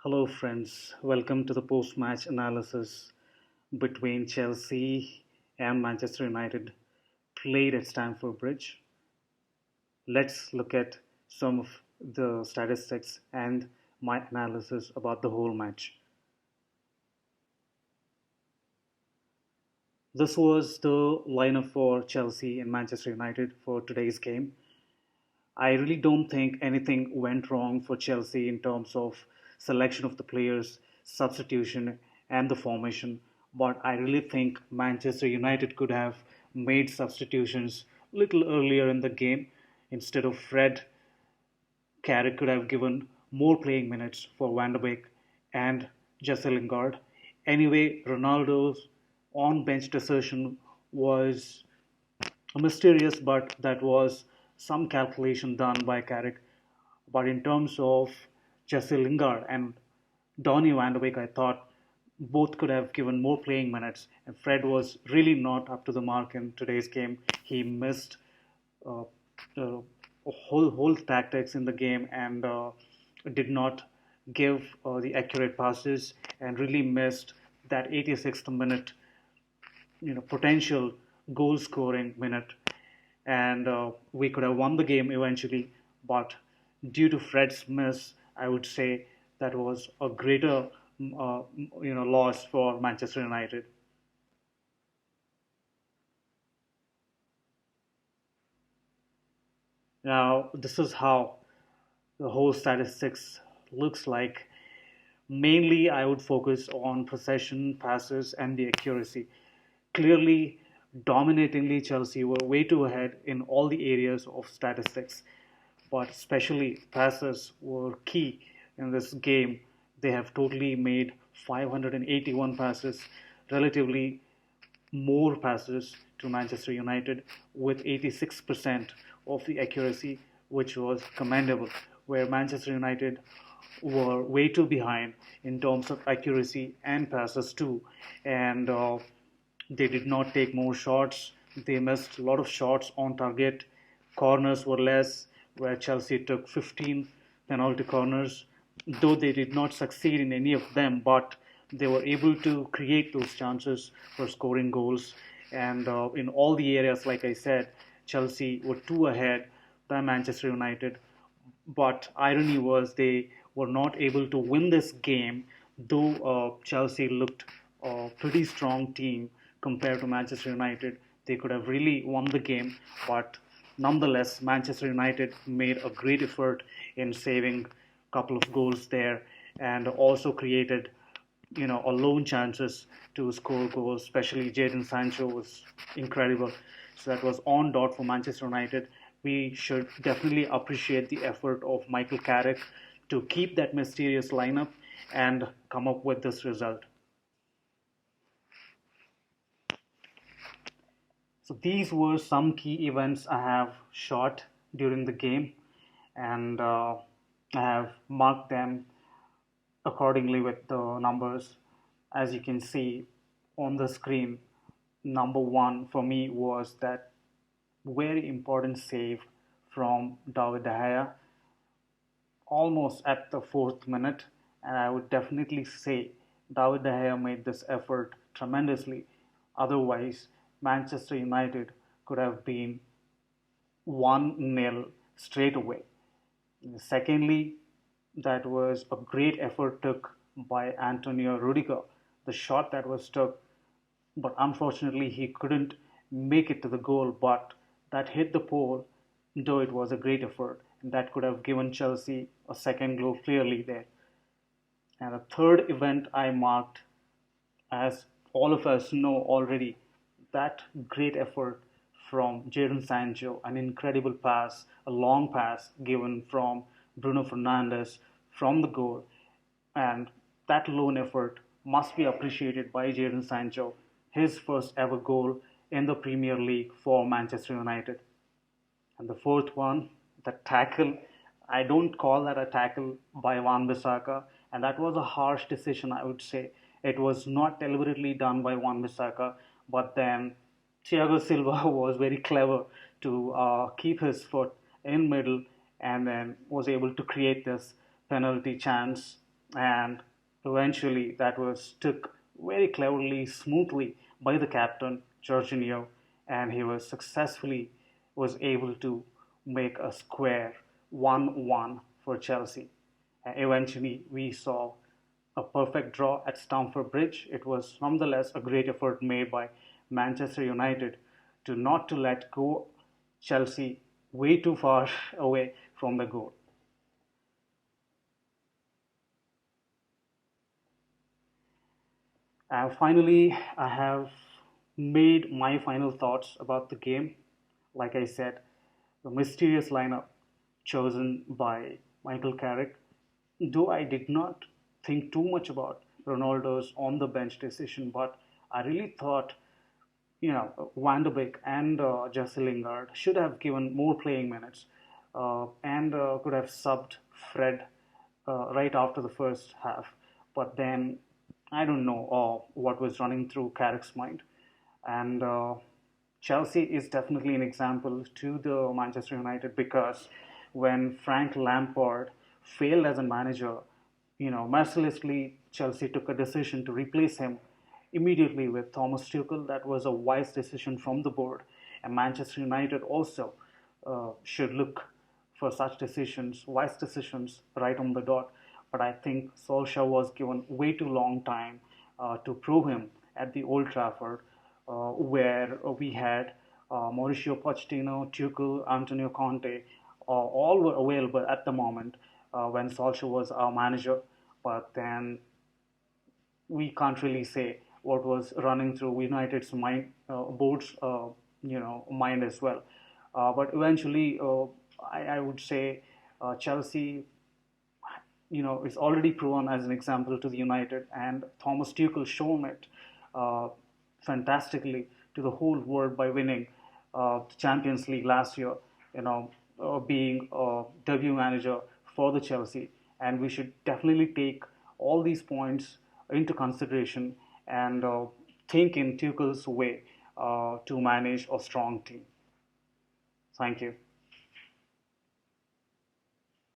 Hello, friends. Welcome to the post match analysis between Chelsea and Manchester United played at Stamford Bridge. Let's look at some of the statistics and my analysis about the whole match. This was the lineup for Chelsea and Manchester United for today's game. I really don't think anything went wrong for Chelsea in terms of selection of the players, substitution, and the formation. But I really think Manchester United could have made substitutions a little earlier in the game. Instead of Fred, Carrick could have given more playing minutes for Van der Beek and Jesse Lingard. Anyway, Ronaldo's on bench desertion was mysterious, but that was some calculation done by Carrick. But in terms of Jesse Lingard and Donny van de Beek, I thought both could have given more playing minutes. And Fred was really not up to the mark in today's game. He missed uh, uh, whole tactics in the game and did not give the accurate passes and really missed that 86th minute potential goal scoring minute, and we could have won the game eventually. But due to Fred's miss, I would say that was a greater loss for Manchester United. Now this is how the whole statistics looks like. Mainly, I would focus on possession, passes, and the accuracy. Clearly, dominatingly, Chelsea were way too ahead in all the areas of statistics, but especially passes were key in this game. They have totally made 581 passes, relatively more passes to Manchester United with 86% of the accuracy, which was commendable, where Manchester United were way too behind in terms of accuracy and passes too. And they did not take more shots. They missed a lot of shots on target. Corners were less, where Chelsea took 15 penalty corners, though they did not succeed in any of them, but they were able to create those chances for scoring goals. And in all the areas, like I said, Chelsea were too ahead by Manchester United. But irony was they were not able to win this game, though Chelsea looked a pretty strong team compared to Manchester United. They could have really won the game, but nonetheless, Manchester United made a great effort in saving a couple of goals there and also created alone chances to score goals. Especially Jadon Sancho was incredible. So that was on dot for Manchester United. We should definitely appreciate the effort of Michael Carrick to keep that mysterious lineup and come up with this result. So these were some key events I have shot during the game, and I have marked them accordingly with the numbers. As you can see on the screen, number one for me was that very important save from David De Gea almost at the fourth minute, and I would definitely say David De Gea made this effort tremendously. Otherwise, Manchester United could have been 1-0 straight away. Secondly, that was a great effort took by Antonio Rudiger. The shot that was took, but unfortunately he couldn't make it to the goal. But that hit the pole, though it was a great effort, and that could have given Chelsea a second goal clearly there. And the third event I marked, as all of us know already, that great effort from Jadon Sancho, an incredible pass, a long pass given from Bruno Fernandes from the goal. And that lone effort must be appreciated by Jadon Sancho, his first ever goal in the Premier League for Manchester United. And the fourth one, the tackle. I don't call that a tackle by Wan Bissaka, and that was a harsh decision, I would say. It was not deliberately done by Wan Bissaka, but then Thiago Silva was very clever to keep his foot in middle and then was able to create this penalty chance and eventually that was took very cleverly, smoothly by the captain Jorginho, and he was successfully was able to make a square 1-1 for Chelsea. And eventually, we saw a perfect draw at Stamford Bridge. It was nonetheless a great effort made by Manchester United to not to let go Chelsea way too far away from the goal. Finally, I have made my final thoughts about the game. Like I said, the mysterious lineup chosen by Michael Carrick, though I did not think too much about Ronaldo's on the bench decision, but I really thought, Van de Beek and Jesse Lingard should have given more playing minutes and could have subbed Fred right after the first half. But then I don't know what was running through Carrick's mind. And Chelsea is definitely an example to the Manchester United because when Frank Lampard failed as a manager, mercilessly Chelsea took a decision to replace him immediately with Thomas Tuchel. That was a wise decision from the board, and Manchester United also should look for such decisions, wise decisions, right on the dot. But I think Solskjaer was given way too long time to prove him at the Old Trafford, where we had Mauricio Pochettino, Tuchel, Antonio Conte, all were available at the moment when Solskjaer was our manager. But then we can't really say what was running through United's mind, board's mind as well. But eventually, I would say Chelsea, is already proven as an example to the United, and Thomas Tuchel shown it uh, fantastically to the whole world by winning the Champions League last year. Being a debut manager for the Chelsea, and we should definitely take all these points into consideration and think in Tuchel's way to manage a strong team. Thank you.